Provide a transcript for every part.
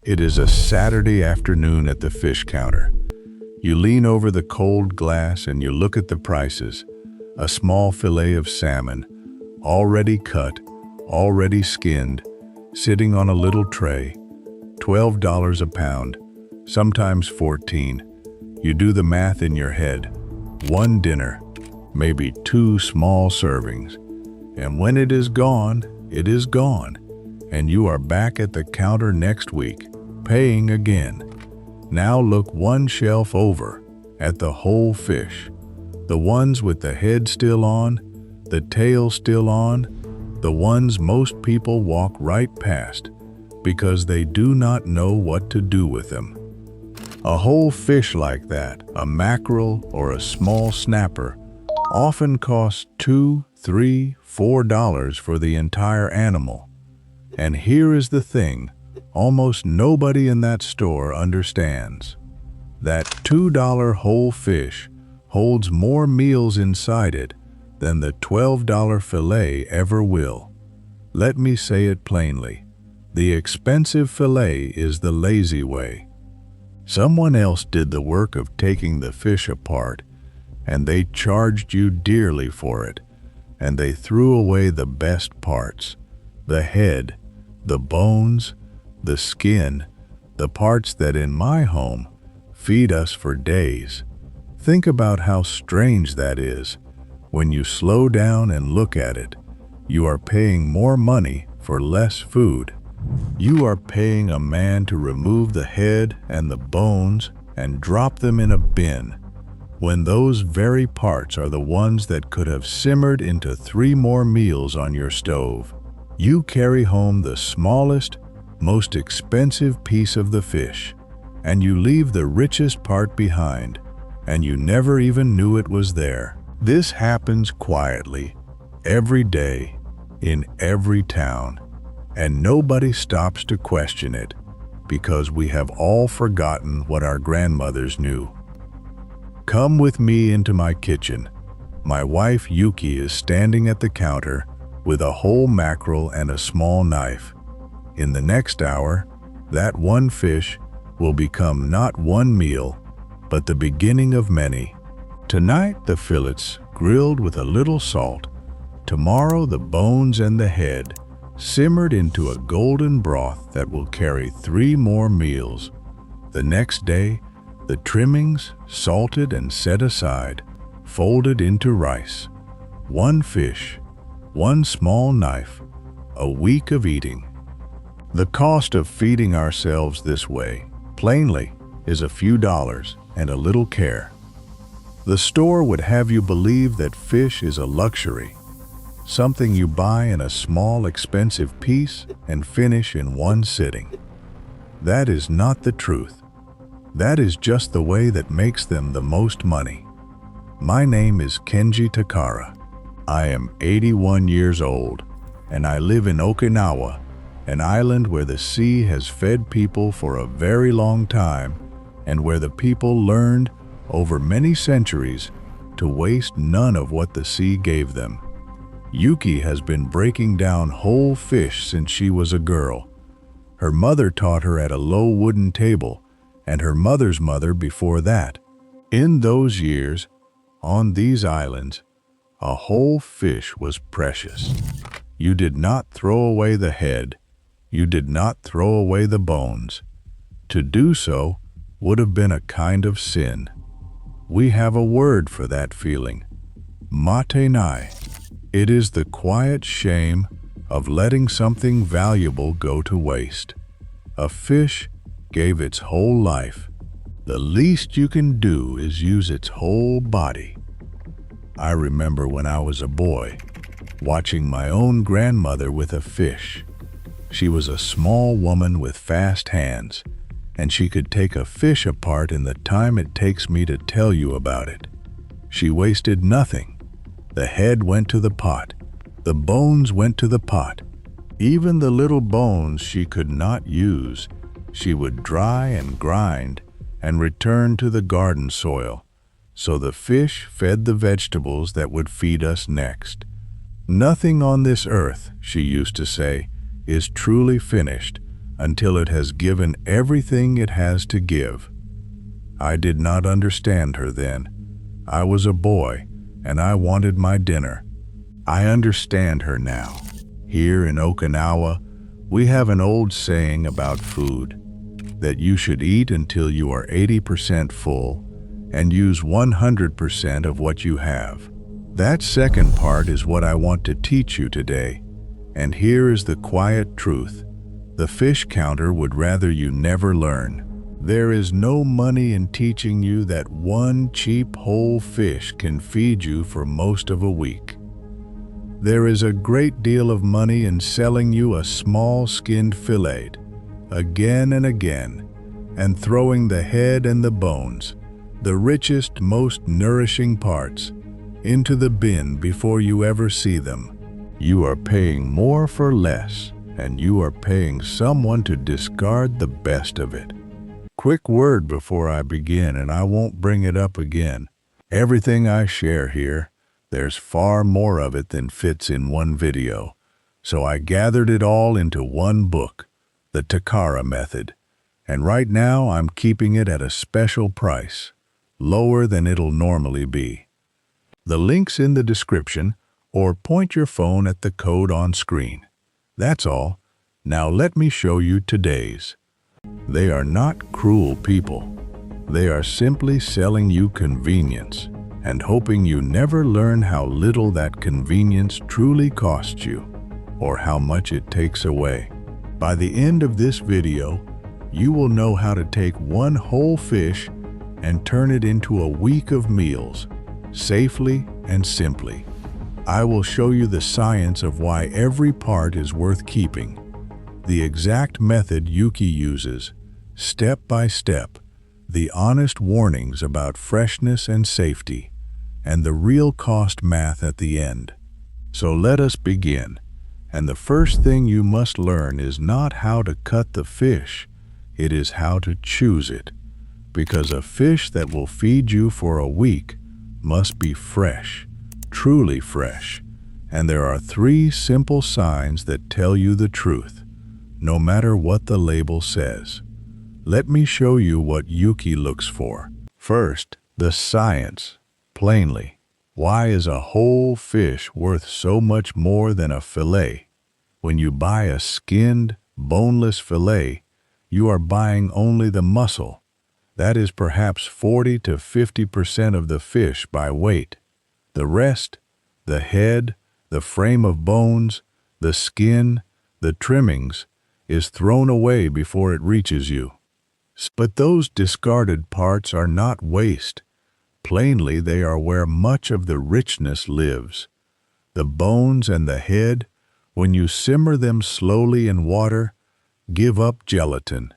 It is a Saturday afternoon at the fish counter. You lean over the cold glass and you look at the prices. A small fillet of salmon, already cut, already skinned, sitting on a little tray. $12 a pound, sometimes 14. You do the math in your head. One dinner, maybe 2 small servings. And when it is gone, it is gone. And you are back at the counter next week, paying again. Now look one shelf over at the whole fish. The ones with the head still on, the tail still on, the ones most people walk right past because they do not know what to do with them. A whole fish like that, a mackerel or a small snapper, often costs $2, $3, $4 for the entire animal. And here is the thing, almost nobody in that store understands. That $2 whole fish holds more meals inside it than the $12 fillet ever will. Let me say it plainly. The expensive fillet is the lazy way. Someone else did the work of taking the fish apart, and they charged you dearly for it, and they threw away the best parts, the head, the bones, the skin, the parts that in my home feed us for days. Think about how strange that is. When you slow down and look at it, you are paying more money for less food. You are paying a man to remove the head and the bones and drop them in a bin, when those very parts are the ones that could have simmered into 3 more meals on your stove. You carry home the smallest, most expensive piece of the fish, and you leave the richest part behind, and you never even knew it was there. This happens quietly, every day, in every town. And nobody stops to question it, because we have all forgotten what our grandmothers knew. Come with me into my kitchen. My wife Yuki is standing at the counter with a whole mackerel and a small knife. In the next hour, that one fish will become not one meal, but the beginning of many. Tonight the fillets grilled with a little salt. Tomorrow the bones and the head simmered into a golden broth that will carry 3 more meals. The next day, the trimmings, salted and set aside, folded into rice. One fish, one small knife, a week of eating. The cost of feeding ourselves this way, plainly, is a few dollars and a little care. The store would have you believe that fish is a luxury, something you buy in a small, expensive piece and finish in one sitting. That is not the truth. That is just the way that makes them the most money. My name is Kenji Takara. I am 81 years old, and I live in Okinawa, an island where the sea has fed people for a very long time, and where the people learned, over many centuries, to waste none of what the sea gave them. Yuki has been breaking down whole fish since she was a girl. Her mother taught her at a low wooden table, and her mother's mother before that. In those years, on these islands, a whole fish was precious. You did not throw away the head. You did not throw away the bones. To do so would have been a kind of sin. We have a word for that feeling. Matenai. It is the quiet shame of letting something valuable go to waste. A fish gave its whole life. The least you can do is use its whole body. I remember when I was a boy, watching my own grandmother with a fish. She was a small woman with fast hands, and she could take a fish apart in the time it takes me to tell you about it. She wasted nothing. The head went to the pot. The bones went to the pot. Even the little bones she could not use, she would dry and grind and return to the garden soil, so the fish fed the vegetables that would feed us next. Nothing on this earth, she used to say, is truly finished until it has given everything it has to give. I did not understand her then. I was a boy, and I wanted my dinner. I understand her now. Here in Okinawa, we have an old saying about food, that you should eat until you are 80% full and use 100% of what you have. That second part is what I want to teach you today. And here is the quiet truth. The fish counter would rather you never learn. There is no money in teaching you that one cheap whole fish can feed you for most of a week. There is a great deal of money in selling you a small skinned fillet, again and again, and throwing the head and the bones, the richest, most nourishing parts, into the bin before you ever see them. You are paying more for less, and you are paying someone to discard the best of it. Quick word before I begin, and I won't bring it up again. Everything I share here, there's far more of it than fits in one video, so I gathered it all into one book, the Takara method, and right now I'm keeping it at a special price, lower than it'll normally be. The link's in the description, or point your phone at the code on screen. That's all. Now let me show you today's. They are not cruel people. They are simply selling you convenience and hoping you never learn how little that convenience truly costs you or how much it takes away. By the end of this video, you will know how to take one whole fish and turn it into a week of meals, safely and simply. I will show you the science of why every part is worth keeping, the exact method Yuki uses, step by step, the honest warnings about freshness and safety, and the real cost math at the end. So let us begin. And the first thing you must learn is not how to cut the fish, it is how to choose it. Because a fish that will feed you for a week must be fresh, truly fresh. And there are 3 simple signs that tell you the truth, no matter what the label says. Let me show you what Yuki looks for. First, the science. Plainly, why is a whole fish worth so much more than a fillet? When you buy a skinned, boneless fillet, you are buying only the muscle. That is perhaps 40 to 50% of the fish by weight. The rest, the head, the frame of bones, the skin, the trimmings, is thrown away before it reaches you. But those discarded parts are not waste. Plainly, they are where much of the richness lives. The bones and the head, when you simmer them slowly in water, give up gelatin.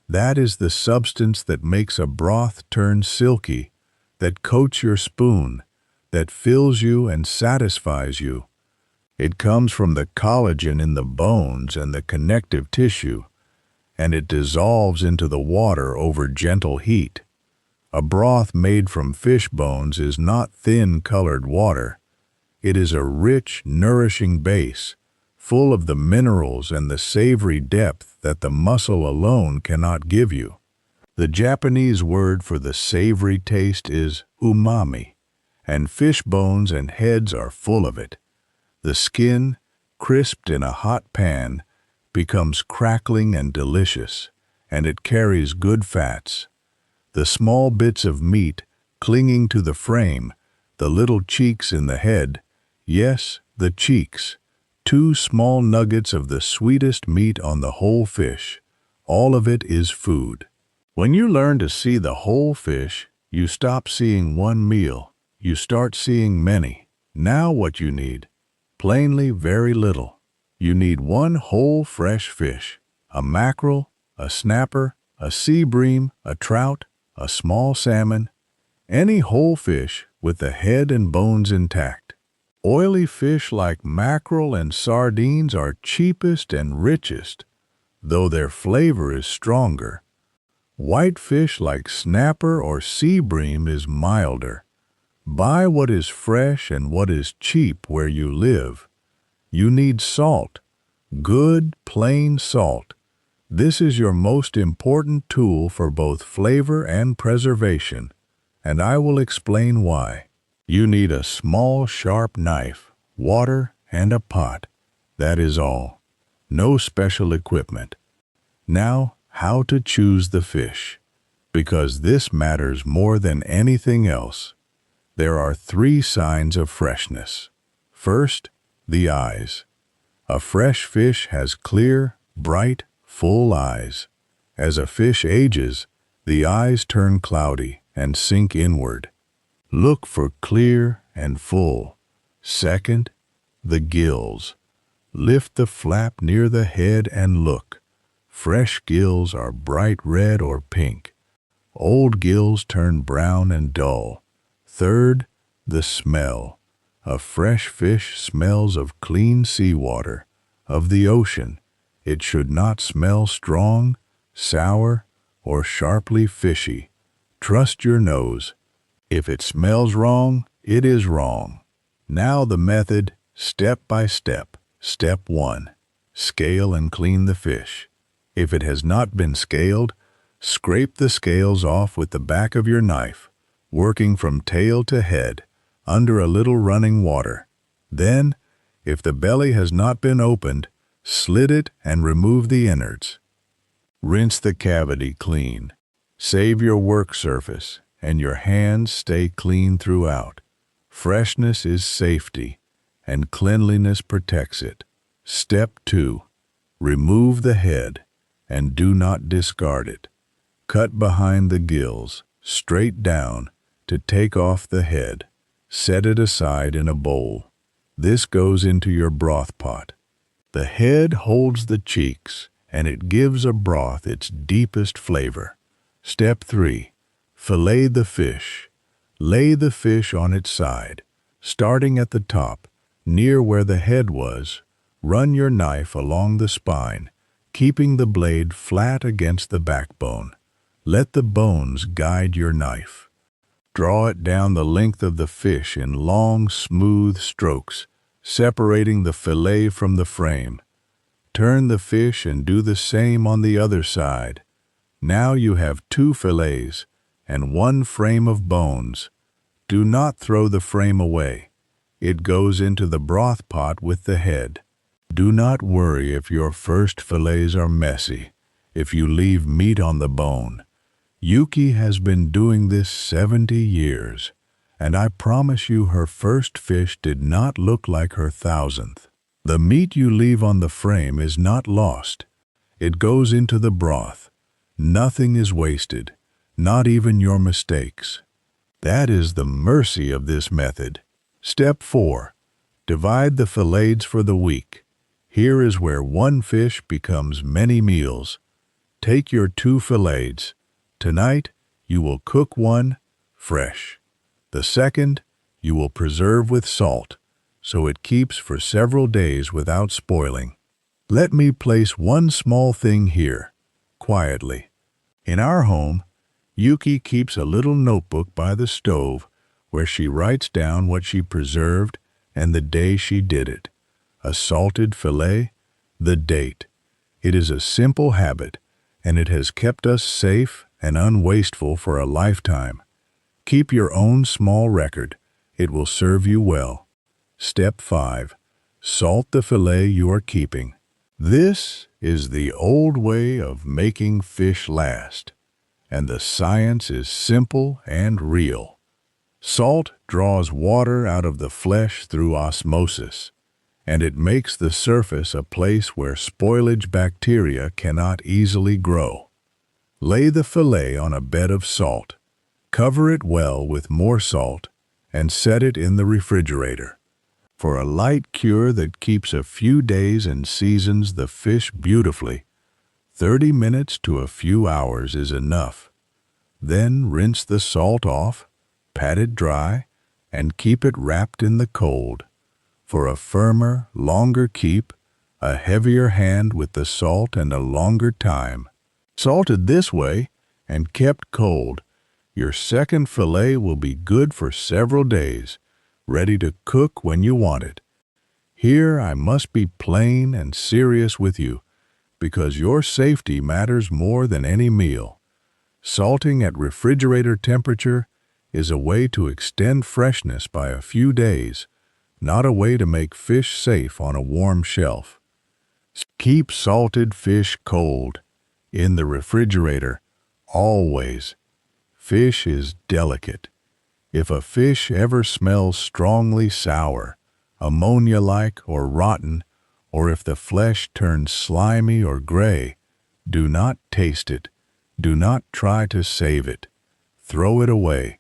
That is the substance that makes a broth turn silky, that coats your spoon, that fills you and satisfies you. It comes from the collagen in the bones and the connective tissue, and it dissolves into the water over gentle heat. A broth made from fish bones is not thin colored water. It is a rich, nourishing base, full of the minerals and the savory depth that the muscle alone cannot give you. The Japanese word for the savory taste is umami, and fish bones and heads are full of it. The skin, crisped in a hot pan, becomes crackling and delicious, and it carries good fats. The small bits of meat clinging to the frame, the little cheeks in the head, yes, the cheeks, 2 small nuggets of the sweetest meat on the whole fish. All of it is food. When you learn to see the whole fish, you stop seeing one meal. You start seeing many. Now what you need? Plainly, very little. You need one whole fresh fish, a mackerel, a snapper, a sea bream, a trout, a small salmon, any whole fish with the head and bones intact. Oily fish like mackerel and sardines are cheapest and richest, though their flavor is stronger. White fish like snapper or sea bream is milder. Buy what is fresh and what is cheap where you live. You need salt, good, plain salt. This is your most important tool for both flavor and preservation, and I will explain why. You need a small, sharp knife, water, and a pot. That is all. No special equipment. Now, how to choose the fish? Because this matters more than anything else. There are 3 signs of freshness. First, the eyes. A fresh fish has clear, bright, full eyes. As a fish ages, the eyes turn cloudy and sink inward. Look for clear and full. Second, the gills. Lift the flap near the head and look. Fresh gills are bright red or pink. Old gills turn brown and dull. Third, the smell. A fresh fish smells of clean seawater, of the ocean. It should not smell strong, sour, or sharply fishy. Trust your nose. If it smells wrong, it is wrong. Now the method, step by step. Step 1. Scale and clean the fish. If it has not been scaled, scrape the scales off with the back of your knife, working from tail to head, under a little running water. Then, if the belly has not been opened, slit it and remove the innards. Rinse the cavity clean. Save your work surface, and your hands stay clean throughout. Freshness is safety, and cleanliness protects it. Step 2. Remove the head, and do not discard it. Cut behind the gills, straight down, to take off the head. Set it aside in a bowl. This goes into your broth pot. The head holds the cheeks, and it gives a broth its deepest flavor. Step 3. Fillet the fish. Lay the fish on its side. Starting at the top, near where the head was, run your knife along the spine, keeping the blade flat against the backbone. Let the bones guide your knife. Draw it down the length of the fish in long, smooth strokes, separating the fillet from the frame. Turn the fish and do the same on the other side. Now you have 2 fillets and 1 frame of bones. Do not throw the frame away. It goes into the broth pot with the head. Do not worry if your first fillets are messy, if you leave meat on the bone. Yuki has been doing this 70 years, and I promise you her first fish did not look like her 1000th. The meat you leave on the frame is not lost. It goes into the broth. Nothing is wasted, not even your mistakes. That is the mercy of this method. Step 4. Divide the fillets for the week. Here is where 1 fish becomes many meals. Take your 2 fillets. Tonight, you will cook 1 fresh. The second, you will preserve with salt, so it keeps for several days without spoiling. Let me place one small thing here, quietly. In our home, Yuki keeps a little notebook by the stove where she writes down what she preserved and the day she did it. A salted fillet, the date. It is a simple habit, and it has kept us safe and unwasteful for a lifetime. Keep your own small record. It will serve you well. Step 5. Salt the fillet you are keeping. This is the old way of making fish last, and the science is simple and real. Salt draws water out of the flesh through osmosis, and it makes the surface a place where spoilage bacteria cannot easily grow. Lay the fillet on a bed of salt. Cover it well with more salt and set it in the refrigerator. For a light cure that keeps a few days and seasons the fish beautifully, 30 minutes to a few hours is enough. Then rinse the salt off, pat it dry, and keep it wrapped in the cold. For a firmer, longer keep, a heavier hand with the salt and a longer time. Salted this way and kept cold, your second fillet will be good for several days, ready to cook when you want it. Here I must be plain and serious with you, because your safety matters more than any meal. Salting at refrigerator temperature is a way to extend freshness by a few days, not a way to make fish safe on a warm shelf. Keep salted fish cold, in the refrigerator, always. Fish is delicate. If a fish ever smells strongly sour, ammonia-like or rotten, or if the flesh turns slimy or gray, do not taste it. Do not try to save it. Throw it away.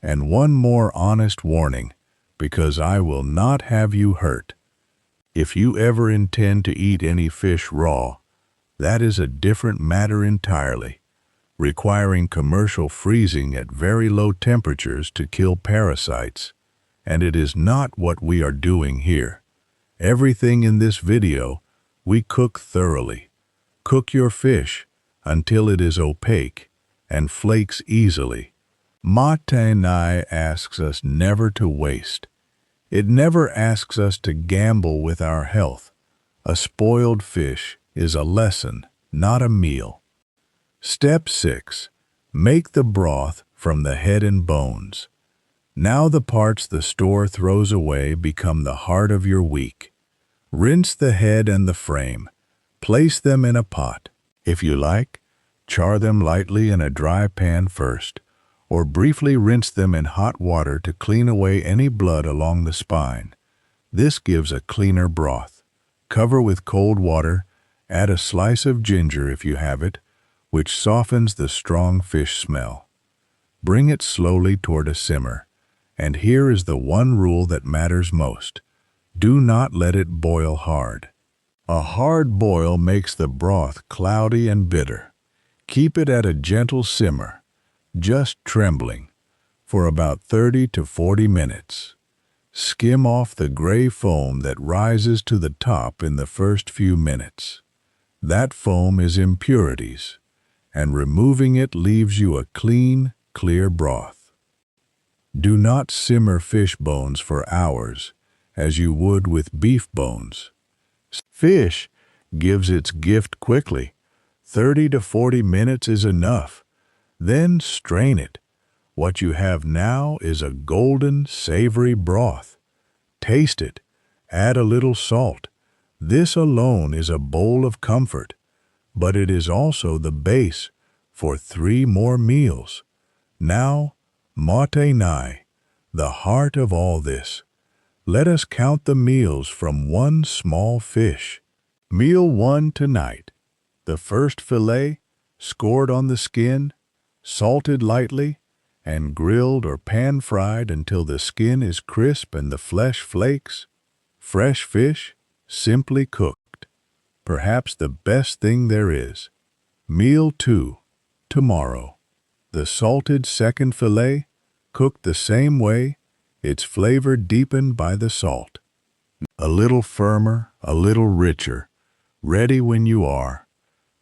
And one more honest warning, because I will not have you hurt. If you ever intend to eat any fish raw, that is a different matter entirely, requiring commercial freezing at very low temperatures to kill parasites, and it is not what we are doing here. Everything in this video, we cook thoroughly. Cook your fish until it is opaque and flakes easily. Matenai asks us never to waste. It never asks us to gamble with our health. A spoiled fish is a lesson, not a meal. Step 6. Make the broth from the head and bones. Now the parts the store throws away become the heart of your week. Rinse the head and the frame. Place them in a pot. If you like, char them lightly in a dry pan first, or briefly rinse them in hot water to clean away any blood along the spine. This gives a cleaner broth. Cover with cold water, add a slice of ginger if you have it, which softens the strong fish smell. Bring it slowly toward a simmer, and here is the one rule that matters most. Do not let it boil hard. A hard boil makes the broth cloudy and bitter. Keep it at a gentle simmer, just trembling, for about 30 to 40 minutes. Skim off the gray foam that rises to the top in the first few minutes. That foam is impurities, and removing it leaves you a clean, clear broth. Do not simmer fish bones for hours, as you would with beef bones. Fish gives its gift quickly. 30 to 40 minutes is enough. Then strain it. What you have now is a golden, savory broth. Taste it. Add a little salt. This alone is a bowl of comfort, but it is also the base for 3 more meals. Now, matenai, the heart of all this. Let us count the meals from one small fish. Meal 1 tonight. The first fillet, scored on the skin, salted lightly, and grilled or pan-fried until the skin is crisp and the flesh flakes. Fresh fish, simply cooked. Perhaps the best thing there is. Meal 2, tomorrow. The salted second fillet, cooked the same way, its flavor deepened by the salt. A little firmer, a little richer, ready when you are.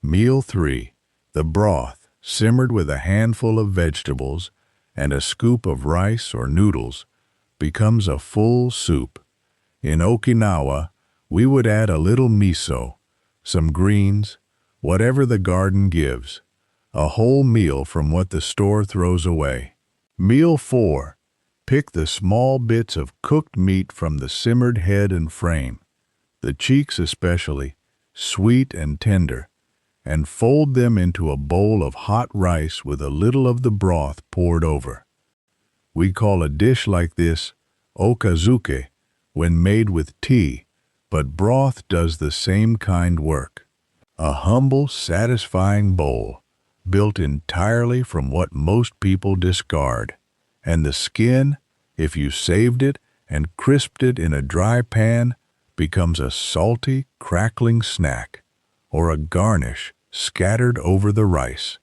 Meal 3, the broth, simmered with a handful of vegetables and a scoop of rice or noodles, becomes a full soup. In Okinawa, we would add a little miso, some greens, whatever the garden gives, a whole meal from what the store throws away. Meal 4, pick the small bits of cooked meat from the simmered head and frame, the cheeks especially, sweet and tender, and fold them into a bowl of hot rice with a little of the broth poured over. We call a dish like this okazuke when made with tea, but broth does the same kind work. A humble, satisfying bowl, built entirely from what most people discard. And the skin, if you saved it and crisped it in a dry pan, becomes a salty, crackling snack, or a garnish scattered over the rice.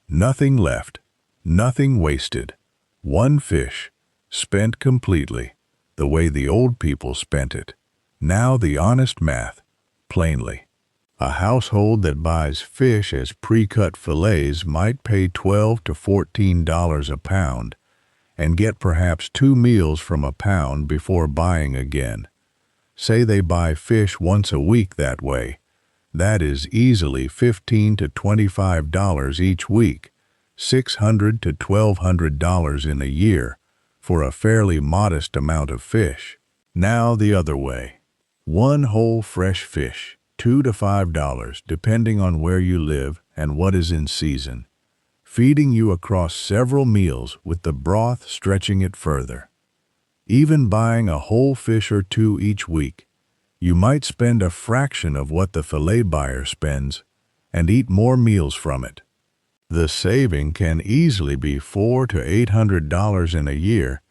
Nothing left, nothing wasted. One fish, spent completely, the way the old people spent it. Now the honest math, plainly. A household that buys fish as pre-cut fillets might pay $12 to $14 a pound, and get perhaps 2 meals from a pound before buying again. Say they buy fish once a week that way. That is easily $15 to $25 each week, $600 to $1,200 in a year, for a fairly modest amount of fish. Now the other way. One whole fresh fish, $2 to $5, depending on where you live and what is in season, feeding you across several meals with the broth stretching it further. Even buying a whole fish or two each week, you might spend a fraction of what the fillet buyer spends and eat more meals from it. The saving can easily be $400 to $800 in a year,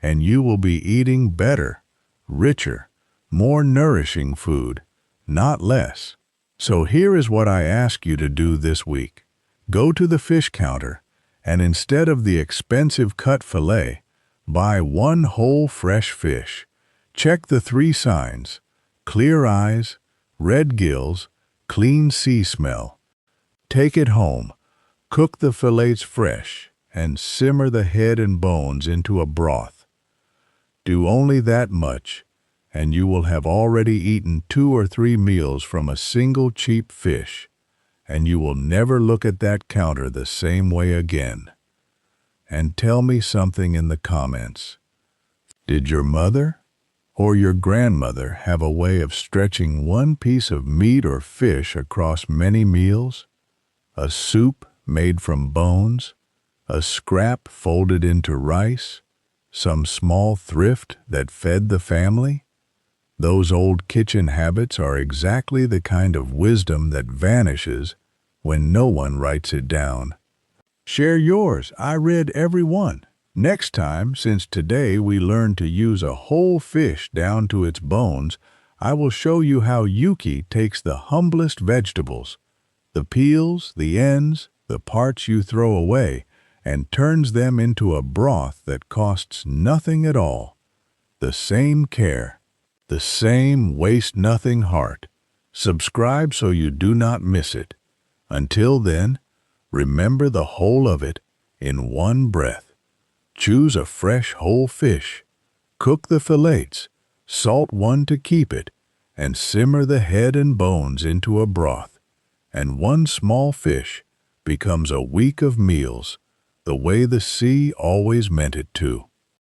and you will be eating better, richer, more nourishing food, not less. So here is what I ask you to do this week. Go to the fish counter, and instead of the expensive cut fillet, buy one whole fresh fish. Check the 3 signs: clear eyes, red gills, clean sea smell. Take it home, cook the fillets fresh, and simmer the head and bones into a broth. Do only that much, and you will have already eaten 2 or 3 meals from a single cheap fish, and you will never look at that counter the same way again. And tell me something in the comments. Did your mother or your grandmother have a way of stretching one piece of meat or fish across many meals? A soup made from bones? A scrap folded into rice? Some small thrift that fed the family? Those old kitchen habits are exactly the kind of wisdom that vanishes when no one writes it down. Share yours. I read every one. Next time, since today we learned to use a whole fish down to its bones, I will show you how Yuki takes the humblest vegetables, the peels, the ends, the parts you throw away, and turns them into a broth that costs nothing at all. The same care, the same waste-nothing heart. Subscribe so you do not miss it. Until then, remember the whole of it in one breath. Choose a fresh whole fish, cook the fillets, salt one to keep it, and simmer the head and bones into a broth. And one small fish becomes a week of meals, the way the sea always meant it to.